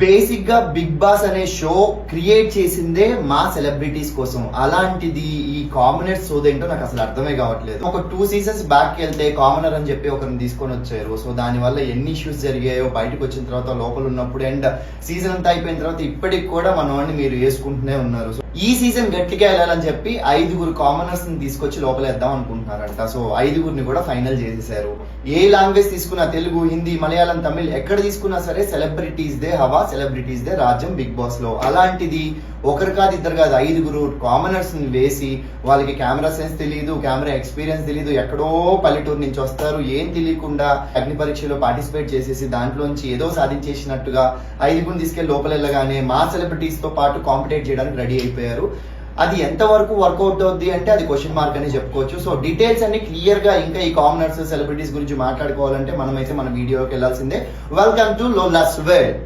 Basic గా big boss అనే show create చేసిందే మా సెలబ్రిటీస్ కోసం. అలాంటిది ఈ కామనర్స్ సోదేంటో నాకు అసలు అర్థమే కావట్లేదు. ఒక 2 సీజన్స్ బ్యాక్ వెళ్తే కామనర్ అని చెప్పి ఒకరిని తీసుకొని వచ్చారు. సో దాని వల్ల ఎన్ని ఇష్యూస్ జరిగాయో బయటకు వచ్చిన తర్వాత, లోపల ఉన్నప్పుడు, అండ్ సీజన్ అంతా అయిపోయిన తర్వాత ఇప్పటికి కూడా మన వాడిని మీరు వేసుకుంటూనే ఉన్నారు. సో ఈ సీజన్ గట్టిగా వెళ్ళాలని చెప్పి 5 కామనర్స్ ని తీసుకొచ్చి లోపలేద్దాం అనుకుంటున్నారంట. సో 5 కూడా ఫైనల్ చేసేసారు. ఏ లాంగ్వేజ్ తీసుకున్నా, తెలుగు, హిందీ, మలయాళం, తమిళ్ ఎక్కడ తీసుకున్నా సరే సెలబ్రిటీస్ దే హవా, సెలబ్రిటీస్ దే రాజ్యం బిగ్ బాస్ లో. అలాంటిది ఒకరు కాదు, ఇద్దరు కాదు, 5 కామనర్స్ ని వేసి వాళ్ళకి కెమెరా సెన్స్ తెలియదు, కెమెరా ఎక్స్పీరియన్స్ తెలియదు, ఎక్కడో పల్లెటూరు నుంచి వస్తారు, ఏం తెలియకుండా అగ్ని పరీక్షలో పార్టిసిపేట్ చేసేసి దాంట్లోంచి ఏదో సాధించేసినట్టుగా 5 తీసుకెళ్లి లోపలెళ్ళగానే మా సెలబ్రిటీస్ తో పాటు కాంపిటేట్ చేయడానికి రెడీ అయిపోయారు. అది ఎంతవరకు వర్కౌట్ అవుద్ది అంటే అది క్వశ్చన్ మార్క్ అని చెప్పుకోవచ్చు. సో డీటెయిల్స్ అన్ని క్లియర్ గా ఇంకా ఈ కామనర్స్, సెలబ్రిటీస్ గురించి మాట్లాడుకోవాలంటే మనమైతే మన వీడియోకి వెళ్లాల్సిందే. Welcome to Lola's world.